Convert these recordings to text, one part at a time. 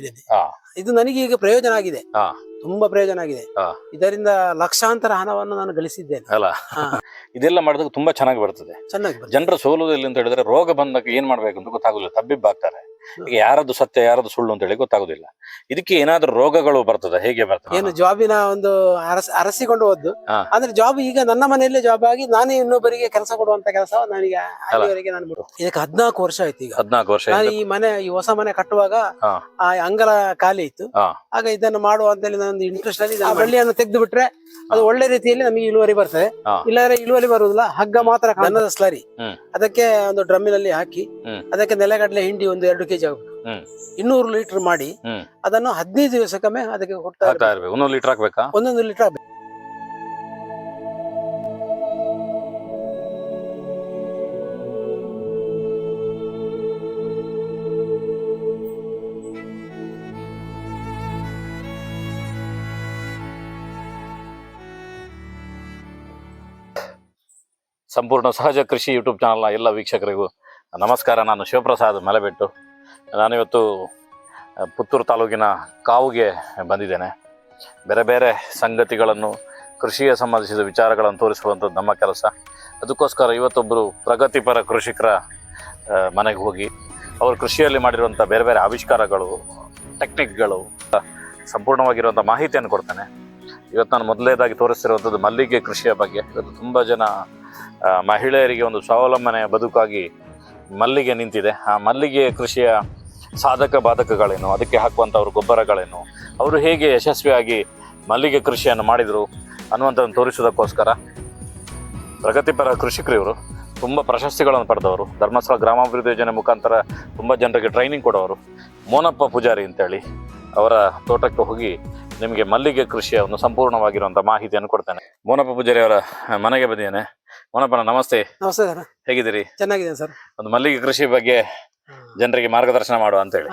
ಮಾಡಿದ್ದೇನೆ. ಇದು ನನಗೆ ಈಗ ಪ್ರಯೋಜನ ಆಗಿದೆ, ತುಂಬಾ ಪ್ರಯೋಜನ ಆಗಿದೆ. ಇದರಿಂದ ಲಕ್ಷಾಂತರ ಹಣವನ್ನು ನಾನು ಗಳಿಸಿದ್ದೇನೆ ಅಲ್ಲ. ಇದೆಲ್ಲ ಮಾಡಿದಾಗ ತುಂಬಾ ಚೆನ್ನಾಗಿ ಬರ್ತದೆ. ಜನರ ಸೋಲುವುದಿಲ್ಲ ಅಂತ ಹೇಳಿದ್ರೆ ರೋಗ ಬಂದಾಗ ಏನ್ ಮಾಡ್ಬೇಕು ಅಂತ ಗೊತ್ತಾಗುದಿಲ್ಲ, ತಬ್ಬಿಬ್ಬಾಗ್ತಾರೆ. ಈಗ ಯಾರದ್ದು ಸತ್ಯ ಯಾರದ್ದು ಸುಳ್ಳು ಅಂತ ಹೇಳಿ ಗೊತ್ತಾಗುದಿಲ್ಲ. ಇದಕ್ಕೆ ಏನಾದ್ರೂ ರೋಗಗಳು ಬರ್ತದೆ, ಹೇಗೆ ಬರ್ತದೆ? ಏನು ಜಾಬಿನ ಒಂದು ಅರಸಿಕೊಂಡು ಹೋದ್ದು ಅಂದ್ರೆ ಜಾಬ್ ಈಗ ನನ್ನ ಮನೆಯಲ್ಲೇ ಜಾಬ್ ಆಗಿ ನಾನೇ ಇನ್ನೊಬ್ಬರಿಗೆ ಕೆಲಸ ಕೊಡುವಂತ ಕೆಲಸ ನನಗೆ ಅಲ್ಲಿವರೆಗೆ ನಾನು ಇದಕ್ಕೆ 14 ವರ್ಷ ಆಯ್ತು. ಈಗ 14 ವರ್ಷ ಈ ಹೊಸ ಮನೆ ಕಟ್ಟುವಾಗ ಆ ಅಂಗಲ ಖಾಲಿ ಇತ್ತು. ಆಗ ಇದನ್ನು ಮಾಡುವ ಅಂತ ಹೇಳಿ ನಾನು ಇಂಟ್ರೆಸ್ಟ್ ಅಲ್ಲಿ ಬಳ್ಳಿಯನ್ನು ತೆಗೆದು ಬಿಟ್ರೆ ಅದು ಒಳ್ಳೆ ರೀತಿಯಲ್ಲಿ ನಮಗೆ ಇಳುವರಿ ಬರ್ತದೆ. ಇಲ್ಲಾಂದ್ರೆ ಇಳುವರಿ ಬರುವುದಿಲ್ಲ, ಹಗ್ಗ ಮಾತ್ರ ದನದ ಸ್ಲರಿ ಅದಕ್ಕೆ ಒಂದು ಡ್ರಮ್ಮಿನಲ್ಲಿ ಹಾಕಿ ಅದಕ್ಕೆ ನೆಲಗಡಲೆ ಹಿಂಡಿ ಒಂದು 2 kg ಆಗಬೇಕು, 200 ಲೀಟರ್ ಮಾಡಿ ಅದನ್ನು 15 ದಿವಸಕ್ಕೊಮ್ಮೆ ಅದಕ್ಕೆ ಕೊಡ್ತಾ ಇರ್ಬೇಕು. 1 ಲೀಟರ್ ಹಾಕ್ಬೇಕಾ? 1 ಲೀಟರ್ ಆಗ್ಬೇಕು. ಸಂಪೂರ್ಣ ಸಹಜ ಕೃಷಿ ಯೂಟ್ಯೂಬ್ ಚಾನಲ್ನ ಎಲ್ಲ ವೀಕ್ಷಕರಿಗೂ ನಮಸ್ಕಾರ. ನಾನು ಶಿವಪ್ರಸಾದ್ ಮಲೆಬೆಟ್ಟು. ನಾನಿವತ್ತು ಪುತ್ತೂರು ತಾಲೂಕಿನ ಕಾವುಗೆ ಬಂದಿದ್ದೇನೆ. ಬೇರೆ ಬೇರೆ ಸಂಗತಿಗಳನ್ನು, ಕೃಷಿಗೆ ಸಂಬಂಧಿಸಿದ ವಿಚಾರಗಳನ್ನು ತೋರಿಸುವಂಥದ್ದು ನಮ್ಮ ಕೆಲಸ. ಅದಕ್ಕೋಸ್ಕರ ಇವತ್ತೊಬ್ಬರು ಪ್ರಗತಿಪರ ಕೃಷಿಕರ ಮನೆಗೆ ಹೋಗಿ ಅವರು ಕೃಷಿಯಲ್ಲಿ ಮಾಡಿರುವಂಥ ಬೇರೆ ಬೇರೆ ಆವಿಷ್ಕಾರಗಳು, ಟೆಕ್ನಿಕ್ಗಳು, ಸಂಪೂರ್ಣವಾಗಿರುವಂಥ ಮಾಹಿತಿಯನ್ನು ಕೊಡ್ತೇನೆ. ಇವತ್ತು ನಾನು ಮೊದಲನೇದಾಗಿ ತೋರಿಸ್ತಿರುವಂಥದ್ದು ಮಲ್ಲಿಗೆ ಕೃಷಿಯ ಬಗ್ಗೆ. ಇವತ್ತು ತುಂಬ ಜನ ಮಹಿಳೆಯರಿಗೆ ಒಂದು ಸ್ವಾವಲಂಬನೆ ಬದುಕಾಗಿ ಮಲ್ಲಿಗೆ ನಿಂತಿದೆ. ಆ ಮಲ್ಲಿಗೆ ಕೃಷಿಯ ಸಾಧಕ ಬಾಧಕಗಳೇನು, ಅದಕ್ಕೆ ಹಾಕುವಂಥವ್ರ ಗೊಬ್ಬರಗಳೇನು, ಅವರು ಹೇಗೆ ಯಶಸ್ವಿಯಾಗಿ ಮಲ್ಲಿಗೆ ಕೃಷಿಯನ್ನು ಮಾಡಿದರು ಅನ್ನುವಂಥದ್ದನ್ನು ತೋರಿಸೋದಕ್ಕೋಸ್ಕರ ಪ್ರಗತಿಪರ ಕೃಷಿಕರು ಇವರು. ತುಂಬ ಪ್ರಶಸ್ತಿಗಳನ್ನು ಪಡೆದವರು, ಧರ್ಮಸ್ಥಳ ಗ್ರಾಮಾಭಿವೃದ್ಧಿ ಯೋಜನೆ ಮುಖಾಂತರ ತುಂಬ ಜನರಿಗೆ ಟ್ರೈನಿಂಗ್ ಕೊಡೋರು. ಮೋನಪ್ಪ ಪೂಜಾರಿ ಅಂತೇಳಿ ಅವರ ತೋಟಕ್ಕೆ ಹೋಗಿ ನಿಮಗೆ ಮಲ್ಲಿಗೆ ಕೃಷಿಯ ಒಂದು ಸಂಪೂರ್ಣವಾಗಿರುವಂಥ ಮಾಹಿತಿಯನ್ನು ಕೊಡ್ತೇನೆ. ಮೋನಪ್ಪ ಪೂಜಾರಿ ಅವರ ಮನೆಗೆ ಬಂದಿದ್ದೇನೆ. ಮೋನಪ್ಪನ ನಮಸ್ತೆ. ನಮಸ್ತೆ ಸರ್, ಹೇಗಿದ್ದೀರಿ? ಚೆನ್ನಾಗಿದೆ ಸರ್. ಒಂದು ಮಲ್ಲಿಗೆ ಕೃಷಿ ಬಗ್ಗೆ ಜನರಿಗೆ ಮಾರ್ಗದರ್ಶನ ಮಾಡುವ ಅಂತೇಳಿ.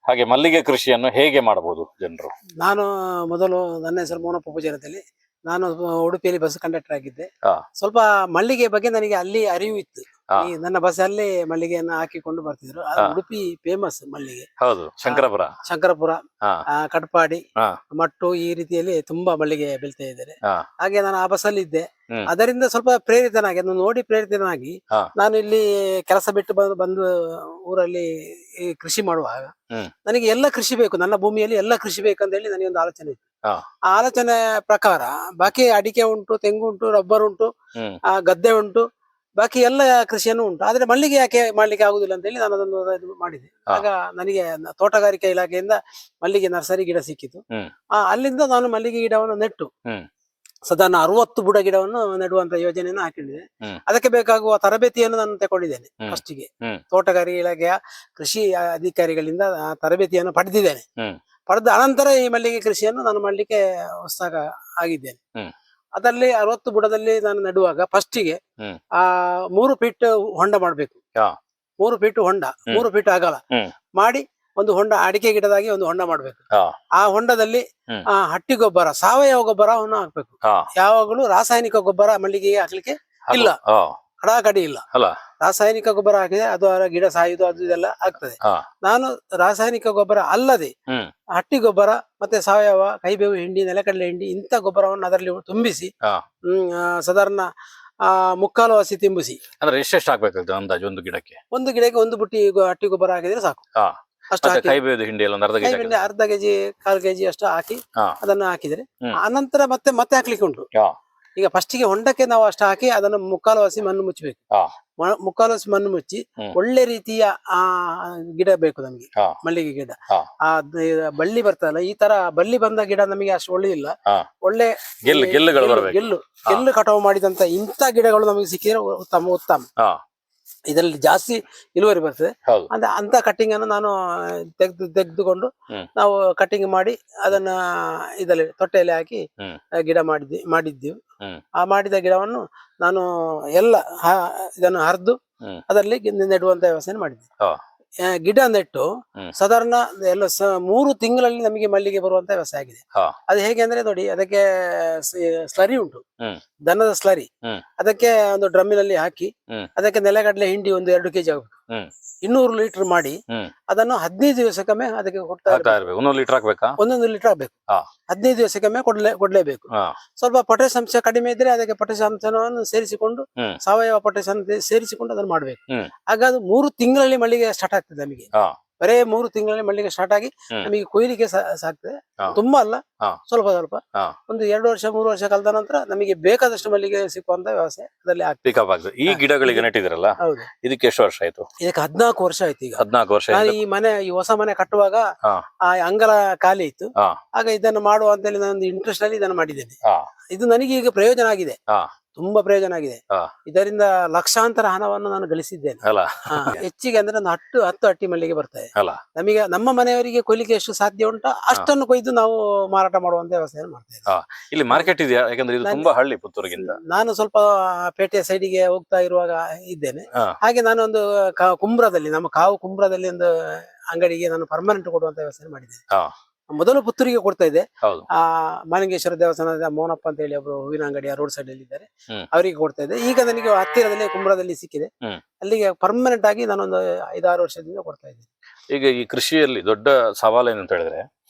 ಹಾಗೆ ಮಲ್ಲಿಗೆ ಕೃಷಿಯನ್ನು ಹೇಗೆ ಮಾಡಬಹುದು ಜನರು? ನಾನು ಮೊದಲು ನನ್ನ ಹೆಸರು ಮೋನಪ್ಪ ಪೂಜಾರಿ ಅಂತೇಳಿ, ನಾನು ಉಡುಪಿಯಲ್ಲಿ ಬಸ್ ಕಂಡಕ್ಟರ್ ಆಗಿದ್ದೆ. ಸ್ವಲ್ಪ ಮಲ್ಲಿಗೆ ಬಗ್ಗೆ ನನಗೆ ಅಲ್ಲಿ ಅರಿವು ಇತ್ತು. ನನ್ನ ಬಸ್ ಅಲ್ಲಿ ಮಲ್ಲಿಗೆಯನ್ನು ಹಾಕಿಕೊಂಡು ಬರ್ತಿದ್ರು. ಉಡುಪಿ ಫೇಮಸ್ ಮಲ್ಲಿಗೆ. ಹೌದು, ಶಂಕರಪುರ, ಕಟ್ಪಾಡಿ, ಮಟ್ಟು, ಈ ರೀತಿಯಲ್ಲಿ ತುಂಬಾ ಮಲ್ಲಿಗೆ ಬೆಳಿತಾ ಇದ್ದಾರೆ. ಹಾಗೆ ನಾನು ಆ ಬಸ್ ಅಲ್ಲಿ ಇದ್ದೆ. ಅದರಿಂದ ಸ್ವಲ್ಪ ಪ್ರೇರಿತನಾಗಿ, ಅದನ್ನು ನೋಡಿ ಪ್ರೇರಿತನಾಗಿ ನಾನು ಇಲ್ಲಿ ಕೆಲಸ ಬಿಟ್ಟು ಬಂದು ಊರಲ್ಲಿ ಕೃಷಿ ಮಾಡುವಾಗ ನನಗೆ ಎಲ್ಲ ಕೃಷಿ ಬೇಕು, ನನ್ನ ಭೂಮಿಯಲ್ಲಿ ಎಲ್ಲ ಕೃಷಿ ಬೇಕು ಅಂತ ಹೇಳಿ ನನಗೆ ಒಂದು ಆಲೋಚನೆ ಇತ್ತು. ಆ ಆಲೋಚನೆ ಪ್ರಕಾರ ಬಾಕಿ ಅಡಿಕೆ ಉಂಟು, ತೆಂಗು ಉಂಟು, ರಬ್ಬರ್ ಉಂಟು, ಗದ್ದೆ ಉಂಟು, ಬಾಕಿ ಎಲ್ಲ ಕೃಷಿಯನ್ನು ಉಂಟು. ಆದ್ರೆ ಮಲ್ಲಿಗೆ ಯಾಕೆ ಮಾಡ್ಲಿಕ್ಕೆ ಆಗುದಿಲ್ಲ ಅಂತ ಹೇಳಿ ನಾನು ಅದನ್ನು ಇದು ಮಾಡಿದೆ. ಆಗ ನನಗೆ ತೋಟಗಾರಿಕೆ ಇಲಾಖೆಯಿಂದ ಮಲ್ಲಿಗೆ ನರ್ಸರಿ ಗಿಡ ಸಿಕ್ಕಿತು. ಅಲ್ಲಿಂದ ನಾನು ಮಲ್ಲಿಗೆ ಗಿಡವನ್ನು ನೆಟ್ಟು ಸಾಧಾರಣ 60 ಬುಡ ಗಿಡವನ್ನು ನೆಡುವಂತ ಯೋಜನೆಯನ್ನು ಹಾಕಿದ್ದೇನೆ. ಅದಕ್ಕೆ ಬೇಕಾಗುವ ತರಬೇತಿಯನ್ನು ನಾನು ತಗೊಂಡಿದ್ದೇನೆ. ಫಸ್ಟಿಗೆ ತೋಟಗಾರಿಕೆ ಇಲಾಖೆಯ ಕೃಷಿ ಅಧಿಕಾರಿಗಳಿಂದ ತರಬೇತಿಯನ್ನು ಪಡೆದಿದ್ದೇನೆ. ಪಡೆದ ಅನಂತರ ಈ ಮಲ್ಲಿಗೆ ಕೃಷಿಯನ್ನು ನಾನು ಮಾಡ್ಲಿಕ್ಕೆ ಉತ್ಸಾಹ ಆಗಿದ್ದೇನೆ. ಅದರಲ್ಲಿ 60 ಬುಡದಲ್ಲಿ ನಾನು ನೆಡುವಾಗ ಫಸ್ಟಿಗೆ 3 ಫೀಟ್ ಹೊಂಡ ಮಾಡ್ಬೇಕು. 3 ಫೀಟ್ ಹೊಂಡ, 3 ಫೀಟ್ ಅಗಲ ಮಾಡಿ ಒಂದು ಹೊಂಡ, ಅಡಿಕೆ ಗಿಡದಾಗಿ ಒಂದು ಹೊಂಡ ಮಾಡ್ಬೇಕು. ಆ ಹೊಂಡದಲ್ಲಿ ಹಟ್ಟಿ ಗೊಬ್ಬರ, ಸಾವಯವ ಗೊಬ್ಬರವನ್ನು ಹಾಕ್ಬೇಕು. ಯಾವಾಗಲೂ ರಾಸಾಯನಿಕ ಗೊಬ್ಬರ ಮಲ್ಲಿಗೆಗೆ ಹಾಕ್ಲಿಕ್ಕೆ ಇಲ್ಲ, ಕಡಾಕಡಿ ಇಲ್ಲ. ರಾಸಾಯನಿಕ ಗೊಬ್ಬರ ಹಾಕಿದ್ರೆ ಅದು ಗಿಡ ಸಾಯುದು, ಅದು ಇದೆಲ್ಲ ಆಗ್ತದೆ. ನಾನು ರಾಸಾಯನಿಕ ಗೊಬ್ಬರ ಅಲ್ಲದೆ ಹಟ್ಟಿ ಗೊಬ್ಬರ ಮತ್ತೆ ಸಾವಯವ ಕೈಬೇವು ಹಿಂಡಿ, ನೆಲಕಡಲೆ ಹಿಂಡಿ, ಇಂಥ ಗೊಬ್ಬರವನ್ನು ಅದರಲ್ಲಿ ತುಂಬಿಸಿ ಸಾಧಾರಣ 3/4 ಹಸಿ ತುಂಬಿಸಿ. ಅಂದ್ರೆ ಎಷ್ಟೆಷ್ಟು ಹಾಕ್ಬೇಕಾಗ್ತದೆ ಅಂದಾಜು ಒಂದು ಗಿಡಕ್ಕೆ? ಒಂದು ಗಿಡಕ್ಕೆ 1 ಬುಟ್ಟಿ ಹಟ್ಟಿ ಗೊಬ್ಬರ ಹಾಕಿದ್ರೆ ಸಾಕು. ಅಷ್ಟು ಕೈಬೇವು ಹಿಂಡಿ ಎಲ್ಲ ಅರ್ಧ ಕೆಜಿ 1/4 ಕೆಜಿ ಅಷ್ಟು ಹಾಕಿ ಅದನ್ನು ಹಾಕಿದ್ರೆ ಅನಂತರ ಮತ್ತೆ ಹಾಕ್ಲಿಕ್ಕೆ ಉಂಟು. ಈಗ ಫಸ್ಟಿಗೆ ಹೊಂಡಕ್ಕೆ ನಾವು ಅಷ್ಟು ಹಾಕಿ ಅದನ್ನು 3/4 ಹಸಿ ಮಣ್ಣು ಮುಚ್ಚಬೇಕು. 3/4 ಹಸಿ ಮಣ್ಣು ಮುಚ್ಚಿ ಒಳ್ಳೆ ರೀತಿಯ ಗಿಡ ಬೇಕು ನಮಗೆ, ಮಲ್ಲಿಗೆ ಗಿಡ. ಬಳ್ಳಿ ಬರ್ತದಲ್ಲ, ಈ ತರ ಬಳ್ಳಿ ಬಂದ ಗಿಡ ನಮಗೆ ಅಷ್ಟು ಒಳ್ಳೆದಿಲ್ಲ. ಒಳ್ಳೆ ಗೆಲ್ಲು ಕಟಾವು ಮಾಡಿದಂತ ಇಂಥ ಗಿಡಗಳು ನಮಗೆ ಸಿಕ್ಕಿದ್ರೆ ಉತ್ತಮ. ಇದರಲ್ಲಿ ಜಾಸ್ತಿ ಇಳುವರಿ ಬರ್ತದೆ. ಅಂದ್ರೆ ಅಂತ ಕಟ್ಟಿಂಗ್ ಅನ್ನು ನಾನು ತೆಗೆದುಕೊಂಡು ನಾವು ಕಟ್ಟಿಂಗ್ ಮಾಡಿ ಅದನ್ನ ಇದರಲ್ಲಿ ತೊಟ್ಟೆಯಲ್ಲಿ ಹಾಕಿ ಗಿಡ ಮಾಡಿದ್ದೀವಿ. ಆ ಮಾಡಿದ ಗಿಡವನ್ನು ನಾನು ಎಲ್ಲ ಇದನ್ನು ಹರಿದು ಅದರಲ್ಲಿ ನೆಡುವಂತ ವ್ಯವಸ್ಥೆ ಮಾಡಿದ್ದೆ. ಗಿಡ ನೆಟ್ಟು ಸಾಧಾರಣ ಎಲ್ಲ 3 ತಿಂಗಳಲ್ಲಿ ನಮಗೆ ಮಲ್ಲಿಗೆ ಬರುವಂತ ವ್ಯವಸ್ಥೆ ಆಗಿದೆ. ಅದು ಹೇಗೆ ಅಂದ್ರೆ ನೋಡಿ, ಅದಕ್ಕೆ ಸ್ಲರಿ ಉಂಟು, ದನದ ಸ್ಲರಿ. ಅದಕ್ಕೆ ಒಂದು ಡ್ರಮ್ಮಿನಲ್ಲಿ ಹಾಕಿ ಅದಕ್ಕೆ ನೆಲಗಡಲೆ ಹಿಂಡಿ ಒಂದು 2 kg ಆಗಬೇಕು. 200 ಲೀಟರ್ ಮಾಡಿ ಹ್ಮ್. ಅದನ್ನು 15 ದಿವಸಕ್ಕೊಮ್ಮೆ ಅದಕ್ಕೆ ಕೊಡ್ತಾ ಹಾಕ್ತಾ ಇರ್ಬೇಕು. 1 ಲೀಟರ್ ಹಾಕ್ಬೇಕಾ? 1 ಲೀಟರ್ ಆಗ್ಬೇಕು. ಹಾ. 15 ದಿವಸಕ್ಕೊಮ್ಮೆ ಕೊಡ್ಲೇಬೇಕು. ಹಾ. ಸ್ವಲ್ಪ ಪೊಟ್ಯಾಷ್ ಅಂಶ ಕಡಿಮೆ ಇದ್ರೆ ಅದಕ್ಕೆ ಪೊಟ್ಯಾಷ್ ಅಂಶವನ್ನು ಸೇರಿಸಿಕೊಂಡು ಹ್ಮ್. ಸಾವಯವ ಪೊಟ್ಯಾಷ್ ಸೇರಿಸಿಕೊಂಡು ಅದನ್ನು ಮಾಡ್ಬೇಕು. ಹ್ಮ್. ಆಗ ಅದು 3 ತಿಂಗಳಲ್ಲಿ ಮಲ್ಲಿಗೆ ಸ್ಟಾರ್ಟ್ ಆಗ್ತದೆ ನಮಗೆ. ಹಾ. ಬರೇ 3 ತಿಂಗಳಲ್ಲಿ ಮಲ್ಲಿಗೆ ಸ್ಟಾರ್ಟ್ ಆಗಿ ನಮಗೆ ಕೊಯ್ಲಿಗೆ ಸಾಕ್ತದೆ. ಹಾ. ತುಂಬಾ ಅಲ್ಲ, ಹಾ. ಸ್ವಲ್ಪ ಸ್ವಲ್ಪ. ಹಾ. ಒಂದು 2 ವರ್ಷ 3 ವರ್ಷ ಕಳೆದ ನಂತರ ನಮಗೆ ಬೇಕಾದಷ್ಟು ಮಲ್ಲಿಗೆ ಸಿಕ್ಕುವಂತ ವ್ಯವಸ್ಥೆ ಅದರಲ್ಲಿ ಆಗ್ತದೆ. ಪಿಕಪ್ ಆಗ್ತದೆ. ಈ ಗಿಡಗಳಿಗೆ ನೆಟ್ಟಿದ್ರಲ್ಲ, ಹೌದು. ಇದಕ್ಕೆ ಎಷ್ಟು ವರ್ಷ ಆಯ್ತು? ಇದಕ್ಕೆ 14 ವರ್ಷ ಆಯ್ತು. ಈಗ 14 ವರ್ಷ. ನಾನು ಈ ಹೊಸ ಮನೆ ಕಟ್ಟುವಾಗ ಹಾ. ಆ ಅಂಗಳ ಖಾಲಿ ಇತ್ತು. ಹಾ. ಆಗ ಇದನ್ನು ಮಾಡುವ ಅಂತೇಳಿ ನಾನು ಇಂಟ್ರೆಸ್ಟ್ ಅಲ್ಲಿ ಇದನ್ನು ಮಾಡಿದ್ದೇನೆ. ಹಾ. ಇದು ನನಗೆ ಈಗ ಪ್ರಯೋಜನ ಆಗಿದೆ. ಹಾ. ತುಂಬಾ ಪ್ರಯೋಜನ ಆಗಿದೆ. ಹಾ. ಇದರಿಂದ ಲಕ್ಷಾಂತರ ಹಣವನ್ನು ನಾನು ಗಳಿಸಿದ್ದೇನೆ. ಅಲ್ಲ, ಹೆಚ್ಚಿಗೆ ಅಂದ್ರೆ ಒಂದು 10 ಅಟ್ಟಿ ಮಲ್ಲಿಗೆ ಬರ್ತದೆ. ಅಲ್ಲ, ನಮಗೆ ನಮ್ಮ ಮನೆಯವರಿಗೆ ಕೊಯ್ಲಿಕ್ಕೆ ಎಷ್ಟು ಸಾಧ್ಯ ಉಂಟು ಅಷ್ಟನ್ನು ಕೊಯ್ದು ನಾವು ಮಾರಾಟ ಮಾಡುವಂತ ವ್ಯವಸ್ಥೆಯನ್ನು ಮಾಡ್ತಾ ಇದ್ದೇವೆ. ಇಲ್ಲಿ ಮಾರ್ಕೆಟ್ ಇದೆಯಾ? ಯಾಕಂದ್ರೆ ಇದು ತುಂಬಾ ಹಳ್ಳಿ ಪುತ್ತೂರಿಗಿಂತ. ನಾನು ಸ್ವಲ್ಪ ಪೇಟೆ ಸೈಡಿಗೆ ಹೋಗ್ತಾ ಇರುವಾಗ ಇದ್ದೇನೆ. ಹಾ. ಹಾಗೆ ನಾನು ಒಂದು ಕುಂಬ್ರದಲ್ಲಿ, ನಮ್ಮ ಕಾವು ಕುಂಬ್ರದಲ್ಲಿ ಒಂದು ಅಂಗಡಿಗೆ ನಾನು ಪರ್ಮನೆಂಟ್ ಕೊಡುವಂತ ವ್ಯವಸ್ಥೆ ಮಾಡಿದ್ದೇನೆ. ಹಾ. ಮೊದಲು ಪುತ್ತೂರಿಗೆ ಕೊಡ್ತಾ ಇದ್ದೆ. ಹೌದು. ಮಾಲಿಂಗೇಶ್ವರ ದೇವಸ್ಥಾನದ ಮೋನಪ್ಪ ಅಂತ ಹೇಳಿ ಒಬ್ರು ಹೂವಿನ ಅಂಗಡಿಯ ರೋಡ್ ಸೈಡ್ ಅಲ್ಲಿ ಇದ್ದಾರೆ. ಹ್ಮ್. ಅವರಿಗೆ ಕೊಡ್ತಾ ಇದ್ದೆ. ಈಗ ನನಗೆ ಹತ್ತಿರದಲ್ಲಿ ಕುಂಬ್ರದಲ್ಲಿ ಸಿಕ್ಕಿದೆ. ಹ್ಮ್. ಅಲ್ಲಿಗೆ ಪರ್ಮನೆಂಟ್ ಆಗಿ ನಾನೊಂದು 5-6 ವರ್ಷದಿಂದ ಕೊಡ್ತಾ ಇದ್ದೀನಿ. ಈಗ ಈ ಕೃಷಿಯಲ್ಲಿ ದೊಡ್ಡ ಸವಾಲು ಏನಂತ ಹೇಳಿದ್ರೆ,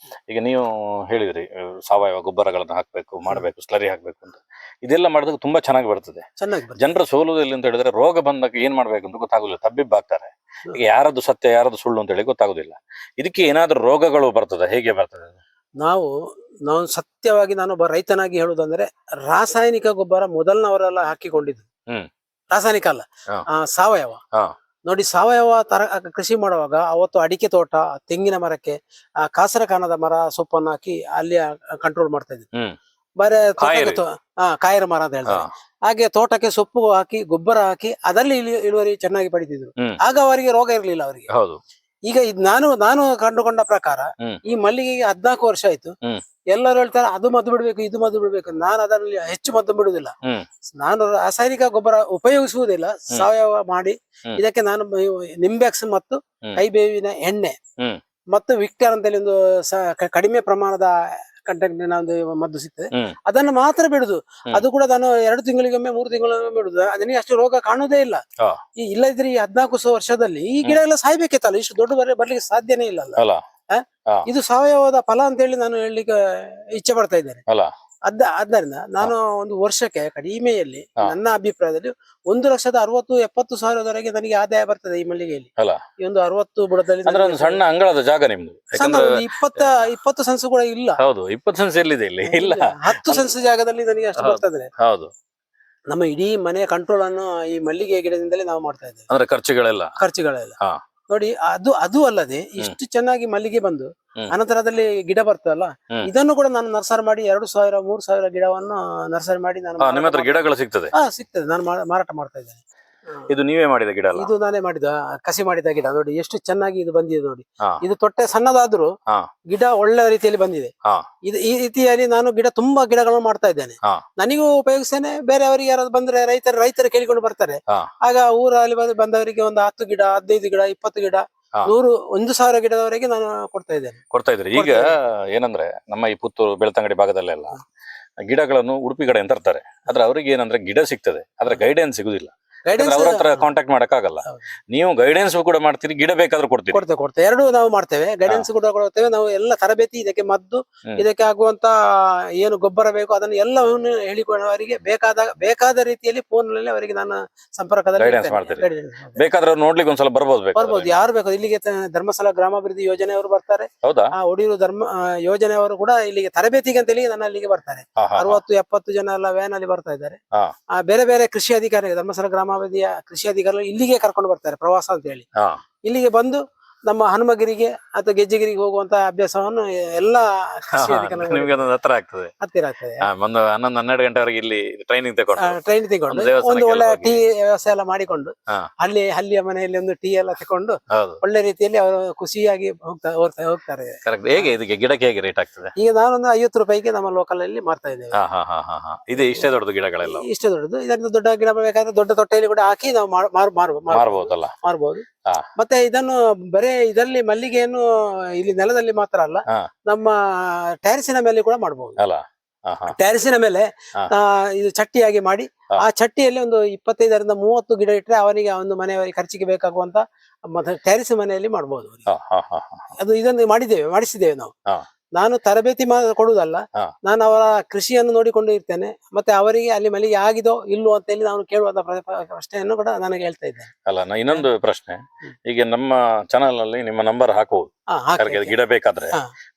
ಈಗ ನೀವು ಹೇಳಿದ್ರಿ ಸಾವಯವ ಗೊಬ್ಬರಗಳನ್ನ ಹಾಕ್ಬೇಕು, ಮಾಡ್ಬೇಕು, ಸ್ಲರಿ ಹಾಕ್ಬೇಕು ಅಂತ. ಇದೆಲ್ಲ ಮಾಡಿದಾಗ ತುಂಬಾ ಚೆನ್ನಾಗಿ ಬರ್ತದೆ. ಚೆನ್ನಾಗಿ ಬರ್ತದೆ. ಜನರ ಸೋಲುವುದಿಲ್ಲ ಅಂತ ಹೇಳಿದ್ರೆ, ರೋಗ ಬಂದಾಗ ಏನ್ ಮಾಡ್ಬೇಕು ಅಂತ ಗೊತ್ತಾಗುದಿಲ್ಲ, ತಬ್ಬಿಬ್ಬಾಗ್ತಾರೆ. ಈಗ ಯಾರದ್ದು ಸತ್ಯ ಯಾರದ್ದು ಸುಳ್ಳು ಅಂತ ಹೇಳಿ ಗೊತ್ತಾಗುದಿಲ್ಲ. ಇದಕ್ಕೆ ಏನಾದ್ರೂ ರೋಗಗಳು ಬರ್ತದೆ? ಹೇಗೆ ಬರ್ತದೆ? ನಾವು ಸತ್ಯವಾಗಿ ನಾನೊಬ್ಬ ರೈತನಾಗಿ ಹೇಳುದಂದ್ರೆ, ರಾಸಾಯನಿಕ ಗೊಬ್ಬರ ಮೊದಲನವರೆಲ್ಲ ಹಾಕಿಕೊಂಡಿದ್ದು. ರಾಸಾಯನಿಕ ಅಲ್ಲ, ಸಾವಯವ. ನೋಡಿ, ಸಾವಯವ ಕೃಷಿ ಮಾಡುವಾಗ ಅವತ್ತು ಅಡಿಕೆ ತೋಟ, ತೆಂಗಿನ ಮರಕ್ಕೆ ಕಾಸರಕಾನದ ಮರ ಸೊಪ್ಪನ್ನು ಹಾಕಿ ಅಲ್ಲಿ ಕಂಟ್ರೋಲ್ ಮಾಡ್ತಾ ಇದ್ವಿ. ಬರೇ ಕಾಯರ ಮರ ಅಂತ ಹೇಳ್ತಾರೆ. ಹಾಗೆ ತೋಟಕ್ಕೆ ಸೊಪ್ಪು ಹಾಕಿ ಗೊಬ್ಬರ ಹಾಕಿ ಅದರಲ್ಲಿ ಇಳುವರಿ ಚೆನ್ನಾಗಿ ಪಡಿತಿದ್ರು. ಆಗ ಅವರಿಗೆ ರೋಗ ಇರ್ಲಿಲ್ಲ ಅವರಿಗೆ. ಈಗ ನಾನು ಕಂಡುಕೊಂಡ ಪ್ರಕಾರ ಈ ಮಲ್ಲಿಗೆಗೆ 14 ವರ್ಷ ಆಯ್ತು. ಎಲ್ಲರೂ ಹೇಳ್ತಾರೆ ಅದು ಮದ್ದು ಬಿಡ್ಬೇಕು, ಇದು ಮದ್ದು ಬಿಡ್ಬೇಕು. ನಾನು ಅದರಲ್ಲಿ ಹೆಚ್ಚು ಮದ್ದು ಬಿಡುದಿಲ್ಲ. ನಾನು ರಾಸಾಯನಿಕ ಗೊಬ್ಬರ ಉಪಯೋಗಿಸುವುದಿಲ್ಲ. ಸಾವಯವ ಮಾಡಿ ಇದಕ್ಕೆ ನಾನು ನಿಂಬೆಕ್ಸ್ ಮತ್ತು ಕೈಬೇವಿನ ಎಣ್ಣೆ ಮತ್ತು ವಿಕ್ಟರ್ ಅಂತೇಳಿ ಒಂದು ಕಡಿಮೆ ಪ್ರಮಾಣದ ಕಂಟೆಂಟ್ ಒಂದು ಮದ್ದು ಸಿಗ್ತದೆ, ಅದನ್ನು ಮಾತ್ರ ಬಿಡುದು. ಅದು ಕೂಡ ನಾನು 2 ತಿಂಗಳಿಗೊಮ್ಮೆ 3 ತಿಂಗಳಿಗೊಮ್ಮೆ ಬಿಡುದು. ಅದನಿಗೆ ಅಷ್ಟು ರೋಗ ಕಾಣುವುದೇ ಇಲ್ಲ. ಇಲ್ಲದಿದ್ರೆ ಈ 14 ವರ್ಷದಲ್ಲಿ ಈ ಗಿಡ ಎಲ್ಲ ಸಾಯ್ಬೇಕಿತ್ತಲ್ಲ, ಇಷ್ಟು ದೊಡ್ಡ ಬರ್ಲಿಕ್ಕೆ ಸಾಧ್ಯನೇ ಇಲ್ಲ ಅಲ್ಲ. ಇದು ಸಾವಯವದ ಫಲ ಅಂತ ಹೇಳಿ ನಾನು ಹೇಳಲಿಕ್ಕೆ ಇಚ್ಛೆ ಪಡ್ತಾ ಇದ್ದೇನೆ. ಆದ್ದರಿಂದ ನಾನು ಒಂದು ವರ್ಷಕ್ಕೆ ಕಡಿಮೆಯಲ್ಲಿ ನನ್ನ ಅಭಿಪ್ರಾಯದಲ್ಲಿ 1,60,70,000-70,000 ನನಗೆ ಆದಾಯ ಬರ್ತದೆ ಈ ಮಲ್ಲಿಗೆಯಲ್ಲಿ. ಈ ಒಂದು 60 ಬುಡದಲ್ಲಿ ಸಣ್ಣ ಅಂಗಳದ ಜಾಗ ನಿಮ್ದು. 20 ಸೆನ್ಸ್ ಕೂಡ ಇಲ್ಲ. ಹೌದು, 20 ಸೆನ್ಸ್ ಎಲ್ಲಿದೆ ಇಲ್ಲಿ? ಇಲ್ಲ, 10 ಸೆನ್ಸ್ ಜಾಗದಲ್ಲಿ ನನಗೆ ಅಷ್ಟು ಬರ್ತದೆ. ಹೌದು. ನಮ್ಮ ಇಡೀ ಮನೆಯ ಕಂಟ್ರೋಲ್ ಅನ್ನು ಈ ಮಲ್ಲಿಗೆ ಗಿಡದಿಂದಲೇ ನಾವು ಮಾಡ್ತಾ ಇದ್ದೇವೆ. ಅಂದ್ರೆ ಖರ್ಚುಗಳೆಲ್ಲ ನೋಡಿ, ಅದು ಅಲ್ಲದೆ ಇಷ್ಟು ಚೆನ್ನಾಗಿ ಮಲ್ಲಿಗೆ ಬಂದು ಅನಂತರದಲ್ಲಿ ಗಿಡ ಬರ್ತದಲ್ಲ, ಇದನ್ನು ಕೂಡ ನಾನು ನರ್ಸರಿ ಮಾಡಿ 2,000-3,000 ಗಿಡವನ್ನು ನರ್ಸರಿ ಮಾಡಿ ನಾನು ನಿಮ್ಮ ಹತ್ರ ಗಿಡಗಳು ಸಿಗ್ತದೆ? ಸಿಗ್ತದೆ, ನಾನು ಮಾರಾಟ ಮಾಡ್ತಾ ಇದ್ದೇನೆ. ಇದು ನೀವೇ ಮಾಡಿದ ಗಿಡ ಅಲ್ಲ? ಇದು ನಾನೇ ಮಾಡಿದ, ಕಸಿ ಮಾಡಿದ ಗಿಡ. ನೋಡಿ ಎಷ್ಟು ಚೆನ್ನಾಗಿ ಇದು ಬಂದಿದೆ. ನೋಡಿ, ಇದು ತೊಟ್ಟೆ ಸಣ್ಣದಾದ್ರೂ ಗಿಡ ಒಳ್ಳೆ ರೀತಿಯಲ್ಲಿ ಬಂದಿದೆ. ಈ ರೀತಿಯಲ್ಲಿ ನಾನು ತುಂಬಾ ಗಿಡಗಳನ್ನು ಮಾಡ್ತಾ ಇದ್ದೇನೆ. ನನಗೂ ಉಪಯೋಗಿಸ್ತೇನೆ, ಬೇರೆಯವರಿಗೆ ಯಾರಾದ್ರು ಬಂದ್ರೆ ರೈತರು ಕೇಳಿಕೊಂಡು ಬರ್ತಾರೆ. ಆಗ ಊರಲ್ಲಿ ಬಂದವರಿಗೆ ಒಂದು 10 ಗಿಡ, 15 ಗಿಡ, 20 ಗಿಡ, 100-1,000 ಗಿಡದವರೆಗೆ ನಾನು ಕೊಡ್ತಾ ಇದ್ದೇನೆ. ಈಗ ಏನಂದ್ರೆ, ನಮ್ಮ ಈ ಪುತ್ತೂರು ಬೆಳ್ತಂಗಡಿ ಭಾಗದಲ್ಲೆಲ್ಲ ಗಿಡಗಳನ್ನು ಉಡುಪಿ ಕಡೆ ತರ್ತಾರೆ. ಆದ್ರೆ ಅವ್ರಿಗೆ ಏನಂದ್ರೆ ಗಿಡ ಸಿಗ್ತದೆ, ಆದ್ರೆ ಗೈಡೆನ್ಸ್ ಸಿಗುದಿಲ್ಲ. ಅವ್ರ ಹತ್ರ ಕಾಂಟ್ಯಾಕ್ಟ್ ಮಾಡಕ್ಕಾಗಲ್ಲ. ನೀವು ಗೈಡೆನ್ಸ್ ಕೂಡ ಮಾಡ್ತೀರಿ, ಗಿಡ ಬೇಕಾದ್ರೂ ಕೊಡ್ತೇವೆ. ಎರಡು ನಾವು ಮಾಡ್ತೇವೆ, ಗೈಡೆನ್ಸ್ ಕೂಡ ಕೊಡ್ತೇವೆ. ನಾವು ಎಲ್ಲ ತರಬೇತಿ, ಇದಕ್ಕೆ ಮದ್ದು, ಇದಕ್ಕೆ ಆಗುವಂತ ಏನು ಗೊಬ್ಬರ ಬೇಕು ಅದನ್ನು ಎಲ್ಲವನ್ನು ಹೇಳಿಕೊಳ್ಳುವವರಿಗೆ ಬೇಕಾದ ರೀತಿಯಲ್ಲಿ ಫೋನ್ ನಲ್ಲಿ ಅವರಿಗೆ ನಾನು ಸಂಪರ್ಕದಲ್ಲಿ ಬೇಕಾದ್ರೆ ನೋಡ್ಲಿಕ್ಕೆ ಒಂದ್ಸಲ ಬರ್ಬೋದು. ಯಾರು ಬೇಕು ಇಲ್ಲಿಗೆ ಧರ್ಮಸ್ಥಳ ಗ್ರಾಮಾಭಿವೃದ್ಧಿ ಯೋಜನೆಯವರು ಬರ್ತಾರೆ. ಒಡಿಯೂರು ಯೋಜನೆಯವರು ಕೂಡ ಇಲ್ಲಿಗೆ ತರಬೇತಿಗೆ ಅಂತ ಹೇಳಿ ನನ್ನ ಅಲ್ಲಿಗೆ ಬರ್ತಾರೆ. 60-70 ಜನ ಎಲ್ಲ ವ್ಯಾನ್ ಅಲ್ಲಿ ಬರ್ತಾ ಇದ್ದಾರೆ. ಬೇರೆ ಬೇರೆ ಕೃಷಿ ಅಧಿಕಾರಿ, ಧರ್ಮಸ್ಥಳ ಗ್ರಾಮಾಭಿವೃದ್ಧಿಯ ಕೃಷಿ ಅಧಿಕಾರಿಗಳು ಇಲ್ಲಿಗೆ ಕರ್ಕೊಂಡು ಬರ್ತಾರೆ ಪ್ರವಾಸ ಅಂತ ಹೇಳಿ. ಇಲ್ಲಿಗೆ ಬಂದು ನಮ್ಮ ಹನುಮಗಿರಿಗೆ ಅಥವಾ ಗೆಜ್ಜೆಗಿರಿಗೆ ಹೋಗುವಂತ ಅಭ್ಯಾಸವನ್ನು ಎಲ್ಲ ಹತ್ತಿರ ಆಗ್ತದೆ. 11-12 ಗಂಟೆವರೆಗೆ ಇಲ್ಲಿ ಟ್ರೈನಿಂಗ್ ತಗೊಂಡು ಒಂದು ಒಳ್ಳೆ ಟೀ ವ್ಯವಸ್ಥೆ ಎಲ್ಲ ಮಾಡಿಕೊಂಡು ಹಳ್ಳಿಯ ಮನೆಯಲ್ಲಿ ಒಂದು ಟೀ ಎಲ್ಲ ತಕೊಂಡು ಒಳ್ಳೆ ರೀತಿಯಲ್ಲಿ ಅವರು ಖುಷಿಯಾಗಿ ಹೋಗ್ತಾರೆ. ಹೇಗೆ ಇದಕ್ಕೆ ಗಿಡಕ್ಕೆ ಹೇಗೆ ರೇಟ್ ಆಗ್ತದೆ? ಈಗ ನಾನೊಂದು 50 ರೂಪಾಯಿಗೆ ನಮ್ಮ ಲೋಕಲ್ ಅಲ್ಲಿ ಮಾರ್ತಾ ಇದ್ದೇವೆ. ಇದು ಇಷ್ಟೇ ದೊಡ್ಡದು ಗಿಡಗಳೆಲ್ಲ? ಇಷ್ಟೇ ದೊಡ್ಡದು. ಇದರಿಂದ ದೊಡ್ಡ ಗಿಡ ಬೇಕಾದ್ರೆ ದೊಡ್ಡ ತೊಟ್ಟೆಯಲ್ಲಿ ಕೂಡ ಹಾಕಿ ನಾವು ಮಾರಬಹುದು. ಮತ್ತೆ ಇದನ್ನು ಬರೇ ಇದರಲ್ಲಿ ಮಲ್ಲಿಗೆಯನ್ನು ಇಲ್ಲಿ ನೆಲದಲ್ಲಿ ಮಾತ್ರ ಅಲ್ಲ, ನಮ್ಮ ಟ್ಯಾರಿಸಿನ ಮೇಲೆ ಕೂಡ ಮಾಡಬಹುದು. ಟ್ಯಾರಿಸಿನ ಮೇಲೆ ಇದು ಚಟ್ಟಿಯಾಗಿ ಮಾಡಿ ಆ ಚಟ್ಟಿಯಲ್ಲಿ ಒಂದು 25ರಿಂದ 30 ಗಿಡ ಇಟ್ಟರೆ ಅವನಿಗೆ ಒಂದು ಮನೆಯವರಿಗೆ ಖರ್ಚಿಗೆ ಬೇಕಾಗುವಂತ ಮತ್ತೆ ಟ್ಯಾರಿಸ್ ಮನೆಯಲ್ಲಿ ಮಾಡಬಹುದು. ಅದು ಇದನ್ನು ಮಾಡಿಸಿದ್ದೇವೆ ನಾವು. ನಾನು ತರಬೇತಿ ಕೊಡುವುದಲ್ಲ, ನಾನು ಅವರ ಕೃಷಿಯನ್ನು ನೋಡಿಕೊಂಡು ಇರ್ತೇನೆ. ಮತ್ತೆ ಅವರಿಗೆ ಅಲ್ಲಿ ಮಲ್ಲಿಗೆ ಆಗಿದೋ ಇಲ್ಲೋ ಅಂತ ಹೇಳಿ ನಾನು ಕೇಳುವಂತ ಪ್ರಶ್ನೆಯನ್ನು ಕೂಡ ನನಗೆ ಹೇಳ್ತಾ ಇದ್ದೇನೆ. ಅಲ್ಲ, ಇನ್ನೊಂದು ಪ್ರಶ್ನೆ, ಈಗ ನಮ್ಮ ಚಾನಲ್ ನಲ್ಲಿ ನಿಮ್ಮ ನಂಬರ್ ಹಾಕುವುದು, ಗಿಡ ಬೇಕಾದ್ರೆ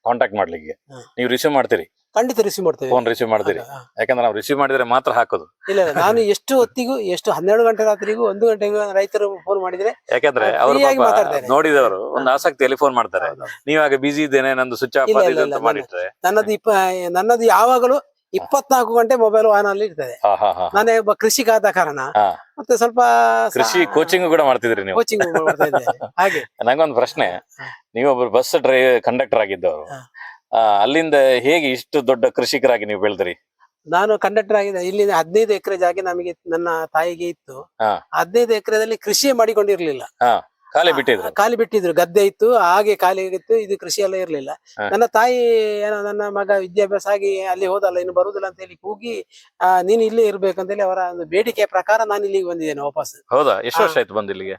ಕಾಂಟ್ಯಾಕ್ಟ್ ಮಾಡ್ಲಿಕ್ಕೆ ನೀವು ರಿಸೀವ್ ಮಾಡ್ತೀರಿ? ಖಂಡಿತ ರಿಸೀವ್ ಮಾಡ್ತೇವೆ. ಫೋನ್ ರಿಸೀವ್ ಮಾಡ್ತೀರಿ? ಯಾಕಂದ್ರೆ ನಾವು ರಿಸೀವ್ ಮಾಡಿದ್ರೆ ಮಾತ್ರ ಹಾಕೋದು. ಇಲ್ಲ, ನಾನು ಎಷ್ಟು ಹೊತ್ತಿಗೂ, ಎಷ್ಟು 12 ಗಂಟೆ ರಾತ್ರಿಗೂ 1 ಗಂಟೆಗೂ ರೈತರು ಫೋನ್ ಮಾಡಿದ್ರೆ, ಯಾಕಂದ್ರೆ ಅವರು ನೋಡಿದವರು ಒಂದು ಆಸಕ್ತಿಯಲ್ಲಿ ಫೋನ್ ಮಾಡ್ತಾರೆ. ನೀವಾಗ ಬಿಸಿ ಇದ್ದೇನೆ, ನಂದು ಸ್ವಿಚ್ ಆಫ್ ಅಂತ ಮಾಡಿಟ್ರೆ ನನ್ನದು ಯಾವಾಗಲೂ 24 ಗಂಟೆ ಮೊಬೈಲ್ ಆನ್ ಅಲ್ಲಿ ಇರ್ತದೆ. ನಾನೇ ಒಬ್ಬ ಕೃಷಿಕ ಆದ ಕಾರಣ ಮತ್ತೆ ಸ್ವಲ್ಪ ಕೃಷಿ ಕೋಚಿಂಗ್ ಕೂಡ ಮಾಡ್ತಿದ್ರಿ ನೀವು? ಕೋಚಿಂಗ್ ಮಾಡ್ತಾ ಇದ್ದೇನೆ. ಹಾಗೆ ನಂಗೊಂದು ಪ್ರಶ್ನೆ, ನೀವೊಬ್ಬರು ಬಸ್ ಕಂಡಕ್ಟರ್ ಆಗಿದ್ದವರು, ಅಲ್ಲಿಂದ ಹೇಗೆ ಇಷ್ಟು ದೊಡ್ಡ ಕೃಷಿಕರಾಗಿ ನೀವು ಬೆಳೆದ್ರಿ? ನಾನು ಕಂಡಕ್ಟರ್ ಆಗಿದೆ. ಇಲ್ಲಿ 15 ಎಕರೆ ಜಾಗ ನಮಗೆ, ನನ್ನ ತಾಯಿಗೆ ಇತ್ತು. 15 ಎಕರೆದಲ್ಲಿ ಕೃಷಿ ಮಾಡಿಕೊಂಡಿರ್ಲಿಲ್ಲ, ಖಾಲಿ ಬಿಟ್ಟಿದ್ರು. ಗದ್ದೆ ಇತ್ತು, ಹಾಗೆ ಖಾಲಿ ಇತ್ತು. ಇದು ಕೃಷಿ ಎಲ್ಲ ಇರ್ಲಿಲ್ಲ. ನನ್ನ ತಾಯಿ ಏನೋ, ನನ್ನ ಮಗ ವಿದ್ಯಾಭ್ಯಾಸ ಆಗಿ ಅಲ್ಲಿ ಹೋದಲ್ಲ, ಇನ್ನು ಬರುದಿಲ್ಲ ಅಂತ ಹೇಳಿ ಕೂಗಿ, ನೀನು ಇಲ್ಲೇ ಇರ್ಬೇಕಂತ ಹೇಳಿ ಅವರ ಒಂದು ಬೇಡಿಕೆ ಪ್ರಕಾರ ನಾನು ಇಲ್ಲಿಗೆ ಬಂದಿದ್ದೇನೆ ವಾಪಸ್. ಹೌದಾ? ಎಷ್ಟು ವರ್ಷ ಆಯ್ತು ಬಂದು ಇಲ್ಲಿಗೆ?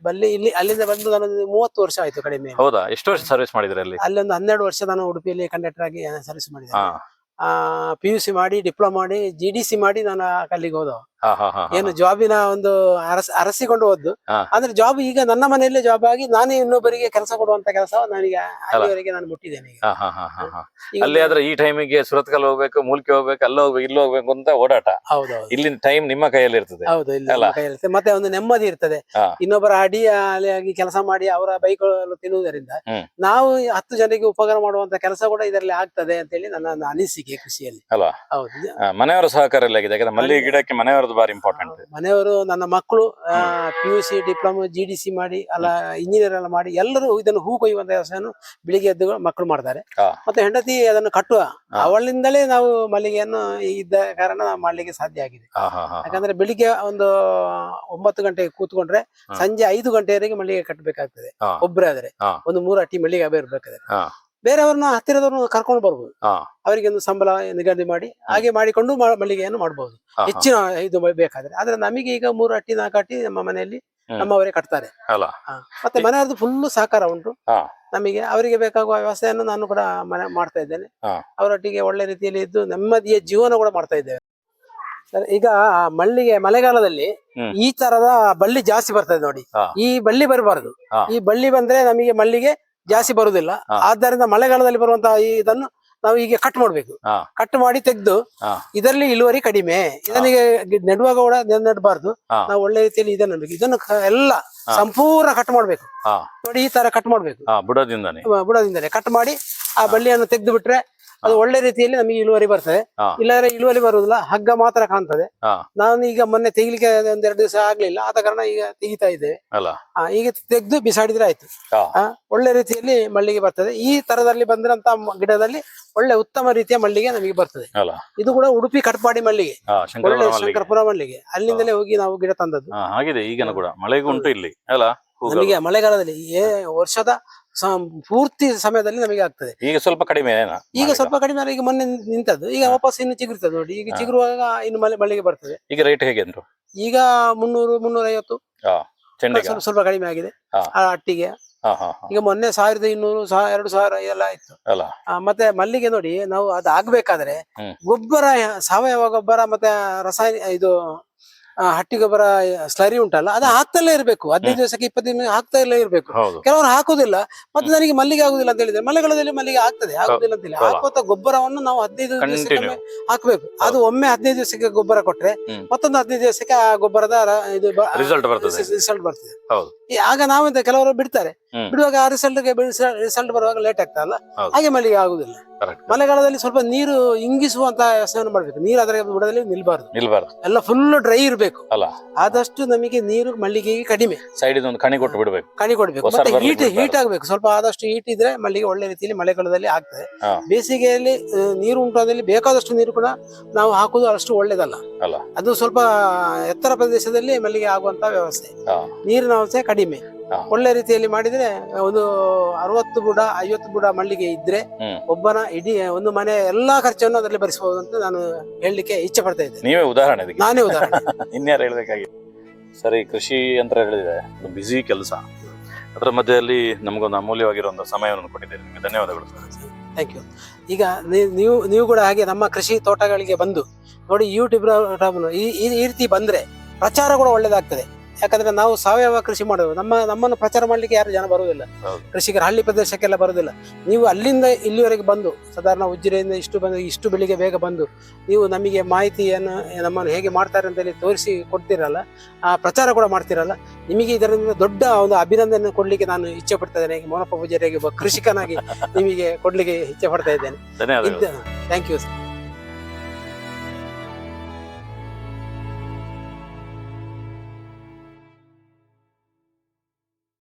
ಅಲ್ಲಿಂದ ಬಂದು ನಾನು 30 ವರ್ಷ ಆಯ್ತು ಕಡಿಮೆ. ಹೌದಾ? ಎಷ್ಟು ವರ್ಷ ಸರ್ವಿಸ್ ಮಾಡಿದ್ರೆ ಅಲ್ಲಿ? ಅಲ್ಲಿ ಒಂದು 12 ವರ್ಷ ನಾನು ಉಡುಪಿಯಲ್ಲಿ ಕಂಡಕ್ಟರ್ ಆಗಿ ಸರ್ವಿಸ್ ಮಾಡಿದ್ದೇನೆ. PUC ಮಾಡಿ, ಡಿಪ್ಲೊಮಾ ಮಾಡಿ, GDC ಮಾಡಿ ನಾನು ಅಲ್ಲಿಗೆ ಹೋದ. ಏನು ಜಾಬಿನ ಒಂದು ಅರಸಿಕೊಂಡು ಹೋದ್ದು. ಅಂದ್ರೆ ಜಾಬ್ ಈಗ ನನ್ನ ಮನೆಯಲ್ಲೇ ಜಾಬ್ ಆಗಿ ನಾನೇ ಇನ್ನೊಬ್ಬರಿಗೆ ಕೆಲಸ ಕೊಡುವಂತ ಕೆಲಸ ನನಗೆ ಅಲ್ಲಿವರೆಗೆ ನಾನು ಮುಟ್ಟಿದ್ದೇನೆ. ಅಲ್ಲಿ ಆದ್ರೆ ಈ ಟೈಮಿಗೆ ಸುರತ್ಕಲ್ ಹೋಗ್ಬೇಕು, ಮೂಲ್ಕೆ ಹೋಗ್ಬೇಕು, ಅಲ್ಲಿ ಹೋಗ್ಬೇಕು, ಇಲ್ಲಿ ಹೋಗ್ಬೇಕು ಅಂತ ಓಡಾಟ. ಹೌದು, ಇಲ್ಲಿನ ಟೈಮ್ ನಿಮ್ಮ ಕೈಯಲ್ಲಿ ಇರ್ತದೆ. ಹೌದು, ಇಲ್ಲಿ ಕೈಯಲ್ಲಿ ಮತ್ತೆ ಒಂದು ನೆಮ್ಮದಿ ಇರ್ತದೆ. ಇನ್ನೊಬ್ಬರ ಅಡಿಯಾಗಿ ಕೆಲಸ ಮಾಡಿ ಅವರ ಬೈಗಳು ತಿನ್ನುವುದರಿಂದ ನಾವು 10 ಜನರಿಗೆ ಉಪಕಾರ ಮಾಡುವಂತ ಕೆಲಸ ಕೂಡ ಇದರಲ್ಲಿ ಆಗ್ತದೆ ಅಂತ ಹೇಳಿ ನನ್ನ ಅನಿಸಿಕೆ ಕೃಷಿಯಲ್ಲಿ. ಅಲ್ವಾ? ಹೌದು. ಮನೆಯವರ ಸಹಕಾರ ಎಲ್ಲ ಆಗಿದೆ, ಯಾಕಂದ್ರೆ ಮಲ್ಲಿಗೆ ಗಿಡಕ್ಕೆ ಮನೆಯವರದ್ದು ಬಾರಿ ಇಂಪಾರ್ಟೆಂಟ್. ಮನೆಯವರು, ನನ್ನ ಮಕ್ಕಳು PUC, ಡಿಪ್ಲೊಮಾ, GDC ಮಾಡಿ, ಅಲ್ಲ ಇಂಜಿನಿಯರ್ ಎಲ್ಲ ಮಾಡಿ, ಎಲ್ಲರೂ ಇದನ್ನು ಹೂ ಕೊಯ್ಯುವಂತ ಕೆಲಸವನ್ನು ಬೆಳಿಗ್ಗೆ ಎದ್ದು ಮಕ್ಕಳು ಮಾಡ್ತಾರೆ. ಮತ್ತೆ ಹೆಂಡತಿ ಅದನ್ನು ಕಟ್ಟುವ, ಅವಳಿಂದಲೇ ನಾವು ಮಲ್ಲಿಗೆಯನ್ನು ಇದ್ದ ಕಾರಣ ನಾವು ಮಾಡ್ಲಿಕ್ಕೆ ಸಾಧ್ಯ ಆಗಿದೆ. ಯಾಕಂದ್ರೆ ಬೆಳಿಗ್ಗೆ ಒಂದು 9 ಗಂಟೆಗೆ ಕೂತ್ಕೊಂಡ್ರೆ ಸಂಜೆ 5 ಗಂಟೆವರೆಗೆ ಮಲ್ಲಿಗೆ ಕಟ್ಟಬೇಕಾಗ್ತದೆ. ಒಬ್ಬರೇ ಆದ್ರೆ ಒಂದು 3 ಅಟ್ಟಿ ಮಲ್ಲಿಗೆ ಬೇಕಾದ್ರೆ ಬೇರೆಯವ್ರನ್ನ ಹತ್ತಿರದವ್ರನ್ನ ಕರ್ಕೊಂಡು ಬರ್ಬೋದು. ಅವರಿಗೆ ಒಂದು ಸಂಬಳ ನಿಗದಿ ಮಾಡಿ ಹಾಗೆ ಮಾಡಿಕೊಂಡು ಮಲ್ಲಿಗೆಯನ್ನು ಮಾಡಬಹುದು, ಹೆಚ್ಚಿನ ಇದು ಬೇಕಾದ್ರೆ. ಆದ್ರೆ ನಮಗೆ ಈಗ 3 ಅಟ್ಟಿ 4 ಅಟ್ಟಿ ನಮ್ಮ ಮನೆಯಲ್ಲಿ ನಮ್ಮವರೇ ಕಟ್ತಾರೆ. ಮತ್ತೆ ಮನೆಯವ್ರದ್ದು ಫುಲ್ ಸಹಕಾರ ಉಂಟು ನಮಗೆ. ಅವರಿಗೆ ಬೇಕಾಗುವ ವ್ಯವಸ್ಥೆಯನ್ನು ನಾನು ಕೂಡ ಮಾಡ್ತಾ ಇದ್ದೇನೆ. ಅವರೊಟ್ಟಿಗೆ ಒಳ್ಳೆ ರೀತಿಯಲ್ಲಿ ಇದ್ದು ನೆಮ್ಮದಿಯ ಜೀವನ ಕೂಡ ಮಾಡ್ತಾ ಇದ್ದೇವೆ. ಸರ್, ಈಗ ಮಲ್ಲಿಗೆ ಮಳೆಗಾಲದಲ್ಲಿ ಈ ತರದ ಬಳ್ಳಿ ಜಾಸ್ತಿ ಬರ್ತದೆ ನೋಡಿ. ಈ ಬಳ್ಳಿ ಬರಬಾರದು. ಈ ಬಳ್ಳಿ ಬಂದ್ರೆ ನಮಗೆ ಮಲ್ಲಿಗೆ ಜಾಸ್ತಿ ಬರುದಿಲ್ಲ. ಆದ್ದರಿಂದ ಮಳೆಗಾಲದಲ್ಲಿ ಬರುವಂತಹ ಇದನ್ನು ನಾವು ಈಗ ಕಟ್ ಮಾಡ್ಬೇಕು. ಕಟ್ ಮಾಡಿ ತೆಗೆದು ಇದರಲ್ಲಿ ಇಳುವರಿ ಕಡಿಮೆ. ಇದನಿಗೆ ನೆಡುವಾಗ ಕೂಡ ನೆಡಬಾರ್ದು. ನಾವು ಒಳ್ಳೆ ರೀತಿಯಲ್ಲಿ ಇದನ್ನು ಎಲ್ಲ ಸಂಪೂರ್ಣ ಕಟ್ ಮಾಡ್ಬೇಕು ನೋಡಿ. ಈ ತರ ಕಟ್ ಮಾಡ್ಬೇಕು, ಬುಡದಿಂದಲೇ ಕಟ್ ಮಾಡಿ ಆ ಬಳ್ಳಿಯನ್ನು ತೆಗೆದು ಬಿಟ್ರೆ ಅದು ಒಳ್ಳೆ ರೀತಿಯಲ್ಲಿ ನಮಗೆ ಇಳುವರಿ ಬರ್ತದೆ. ಇಲ್ಲಾಂದ್ರೆ ಇಳುವರಿ ಬರುವುದಿಲ್ಲ, ಹಗ್ಗ ಮಾತ್ರ ಕಾಣ್ತದೆ. ನಾನು ಈಗ ಮೊನ್ನೆ ತೆಗಿಲಿಕ್ಕೆ 1-2 ದಿವಸ ಆಗ್ಲಿಲ್ಲ, ಆದ ಕಾರಣ ಈಗ ತೆಗಿತಾ ಇದ್ದೇವೆ. ಈಗ ತೆಗೆದು ಬಿಸಾಡಿದ್ರೆ ಆಯ್ತು. ಒಳ್ಳೆ ರೀತಿಯಲ್ಲಿ ಮಲ್ಲಿಗೆ ಬರ್ತದೆ. ಈ ತರದಲ್ಲಿ ಬಂದಿರಂತ ಗಿಡದಲ್ಲಿ ಒಳ್ಳೆ ಉತ್ತಮ ರೀತಿಯ ಮಲ್ಲಿಗೆ ನಮಗೆ ಬರ್ತದೆ. ಇದು ಕೂಡ ಉಡುಪಿ ಕಟ್ಪಾಡಿ ಮಲ್ಲಿಗೆ, ಒಳ್ಳೆ ಶಂಕರಪುರ ಮಲ್ಲಿಗೆ, ಅಲ್ಲಿಂದಲೇ ಹೋಗಿ ನಾವು ಗಿಡ ತಂದದ್ದು. ಈಗ ಕೂಡ ಮಳೆಗೆ ಉಂಟು ಇಲ್ಲಿ ಅಲ್ಲ. ನಮಗೆ ಮಳೆಗಾಲದಲ್ಲಿ ವರ್ಷದ ಪೂರ್ತಿ ಸಮಯದಲ್ಲಿ ನಮಗೆ ಆಗ್ತದೆ. ಈಗ ಸ್ವಲ್ಪ ಕಡಿಮೆ, ಈಗ ಮೊನ್ನೆ ನಿಂತದ್ದು, ಈಗ ವಾಪಸ್ ಇನ್ನು ಚಿಗುರ್ತದೆ ನೋಡಿ. ಈಗ ಚಿಗುರುವಾಗ ಇನ್ನು ಮಲ್ಲಿಗೆ ಬರ್ತದೆ. ಈಗ ರೇಟ್ ಹೇಗೆ ಅಂದ್ರು? ಈಗ 300-350 ಸ್ವಲ್ಪ ಕಡಿಮೆ ಆಗಿದೆ ಆ ಅಟ್ಟಿಗೆ. ಈಗ ಮೊನ್ನೆ 1200-2000 ಎಲ್ಲ ಆಯ್ತು. ಮತ್ತೆ ಮಲ್ಲಿಗೆ ನೋಡಿ, ನಾವು ಅದು ಆಗ್ಬೇಕಾದ್ರೆ ಗೊಬ್ಬರ, ಸಾವಯವ ಗೊಬ್ಬರ ಮತ್ತೆ ರಾಸಾಯನಿಕ ಇದು ಹಟ್ಟಿ ಗೊಬ್ಬರ ಸ್ಲರಿ ಉಂಟಲ್ಲ, ಅದು ಹಾಕ್ತಲೇ ಇರ್ಬೇಕು. 15 ದಿವಸಕ್ಕೆ 20 ದಿನ ಹಾಕ್ತಲೇ ಇರ್ಬೇಕು. ಕೆಲವರು ಹಾಕುದಿಲ್ಲ. ಮತ್ತೆ ನನಗೆ ಮಲ್ಲಿಗೆ ಆಗುದಿಲ್ಲ ಅಂತ ಹೇಳಿದ್ರೆ, ಮಳೆಗಾಲದಲ್ಲಿ ಮಲ್ಲಿಗೆ ಆಗ್ತದೆ, ಆಗುದಿಲ್ಲ ಅಂತ ಹೇಳಿ ಹಾಕುವಂತ ಗೊಬ್ಬರವನ್ನು ನಾವು 15 ದಿವಸಕ್ಕೆ ಹಾಕ್ಬೇಕು. ಅದು ಒಮ್ಮೆ 15 ದಿವಸಕ್ಕೆ ಗೊಬ್ಬರ ಕೊಟ್ರೆ ಮತ್ತೊಂದು 15 ದಿವಸಕ್ಕೆ ಆ ಗೊಬ್ಬರದ ಇದು ರಿಸಲ್ಟ್ ಬರ್ತದೆ. ಆಗ ನಾವೆಂತ ಕೆಲವರು ಬಿಡ್ತಾರೆ, ಬಿಡುವಾಗ ಆ ರಿಸಲ್ಟ್ ಬರುವಾಗ ಲೇಟ್ ಆಗ್ತದಲ್ಲ, ಹಾಗೆ ಮಲ್ಲಿಗೆ ಆಗುದಿಲ್ಲ. ಮಳೆಗಾಲದಲ್ಲಿ ಸ್ವಲ್ಪ ನೀರು ಇಂಗಿಸುವಂತ ವ್ಯವಸ್ಥೆಯನ್ನು ಮಾಡ್ಬೇಕು. ನೀರು ಅದರ ಬುಡದಲ್ಲಿ ನಿಲ್ಬಾರ್ದು, ಎಲ್ಲ ಫುಲ್ ಡ್ರೈ ಇರ್ಬೇಕು. ಆದಷ್ಟು ನಮಗೆ ನೀರು ಮಲ್ಲಿಗೆಗೆ ಕಡಿಮೆ, ಸೈಡ್ ಒಂದು ಕಣಿ ಕೊಡಬೇಕು. ಮತ್ತೆ ಹೀಟ್ ಆಗ್ಬೇಕು. ಸ್ವಲ್ಪ ಆದಷ್ಟು ಹೀಟ್ ಇದ್ರೆ ಮಲ್ಲಿಗೆ ಒಳ್ಳೆ ರೀತಿಯಲ್ಲಿ ಮಳೆಗಾಲದಲ್ಲಿ ಆಗ್ತದೆ. ಬೇಸಿಗೆಯಲ್ಲಿ ನೀರು ಉಂಟಾದಲ್ಲಿ ಬೇಕಾದಷ್ಟು ನೀರು ಕೂಡ ನಾವು ಹಾಕುದು ಅಷ್ಟು ಒಳ್ಳೇದಲ್ಲ. ಅದು ಸ್ವಲ್ಪ ಎತ್ತರ ಪ್ರದೇಶದಲ್ಲಿ ಮಲ್ಲಿಗೆ ಆಗುವಂತ ವ್ಯವಸ್ಥೆ, ನೀರಿನ ಅವಶ್ಯ ಕಡಿಮೆ. ಒಳ್ಳೆ ರೀತಿಯಲ್ಲಿ ಮಾಡಿದ್ರೆ ಒಂದು 60 ಬುಡ 50 ಬುಡ ಮಲ್ಲಿಗೆ ಇದ್ರೆ ಒಬ್ಬನ ಇಡೀ ಒಂದು ಮನೆ ಎಲ್ಲಾ ಖರ್ಚನ್ನು ಅದರಲ್ಲಿ ಭರಿಸಬಹುದು ಅಂತ ನಾನು ಹೇಳಲಿಕ್ಕೆ ಇಚ್ಛೆ ಪಡ್ತಾ ಇದ್ದೇನೆ. ನೀವೇ ಉದಾಹರಣೆ ಇದಕ್ಕೆ. ನಾನೇ ಉದಾಹರಣೆ. ಇನ್ಯಾರು ಹೇಳ್ಬೇಕಾಗಿ. ಸರಿ, ಕೃಷಿ ಅಂತ ಹೇಳಿದ್ರೆ ಒಂದು ಬ್ಯುಸಿ ಕೆಲಸ, ಅದರ ಮಧ್ಯದಲ್ಲಿ ನಮಗೊಂದು ಅಮೂಲ್ಯವಾಗಿರೋ ಒಂದು ಸಮಯವನ್ನು ಕೊಟ್ಟಿದ್ದೀರಿ, ನಿಮಗೆ ಧನ್ಯವಾದಗಳು. Thank you. ಈಗ ನೀವು ಕೂಡ ಹಾಗೆ ನಮ್ಮ ಕೃಷಿ ತೋಟಗಳಿಗೆ ಬಂದು ನೋಡಿ, ಯೂಟ್ಯೂಬ್ ಈ ರೀತಿ ಬಂದ್ರೆ ಪ್ರಚಾರ ಕೂಡ ಒಳ್ಳೇದಾಗ್ತದೆ. ಯಾಕಂದ್ರೆ ನಾವು ಸಾವಯವ ಕೃಷಿ ಮಾಡೋದು, ನಮ್ಮನ್ನು ಪ್ರಚಾರ ಮಾಡ್ಲಿಕ್ಕೆ ಯಾರು ಜನ ಬರುವುದಿಲ್ಲ, ಕೃಷಿಕರ ಹಳ್ಳಿ ಪ್ರದೇಶಕ್ಕೆಲ್ಲ ಬರುವುದಿಲ್ಲ. ನೀವು ಅಲ್ಲಿಂದ ಇಲ್ಲಿವರೆಗೆ ಬಂದು ಸಾಧಾರಣ ಉಜಿರೆಯಿಂದ ಇಷ್ಟು ಬೆಳಿಗ್ಗೆ ಬೇಗ ಬಂದು ನೀವು ನಮಗೆ ಮಾಹಿತಿಯನ್ನು ನಮ್ಮನ್ನು ಹೇಗೆ ಮಾಡ್ತಾರೆ ಅಂತ ಹೇಳಿ ತೋರಿಸಿ ಕೊಡ್ತೀರಲ್ಲ, ಆ ಪ್ರಚಾರ ಕೂಡ ಮಾಡ್ತೀರಲ್ಲ, ನಿಮಗೆ ಇದರಿಂದ ದೊಡ್ಡ ಒಂದು ಅಭಿನಂದನೆ ಕೊಡ್ಲಿಕ್ಕೆ ನಾನು ಇಚ್ಛೆ ಪಡ್ತಾ ಇದ್ದೇನೆ. ಮೋನಪ್ಪ ಪೂಜಾರಿಯಾಗಿ ಒಬ್ಬ ಕೃಷಿಕನಾಗಿ ನಿಮಗೆ ಕೊಡ್ಲಿಕ್ಕೆ ಇಚ್ಛೆ ಪಡ್ತಾ ಇದ್ದೇನೆ. ಧನ್ಯವಾದಗಳು. Thank you sir.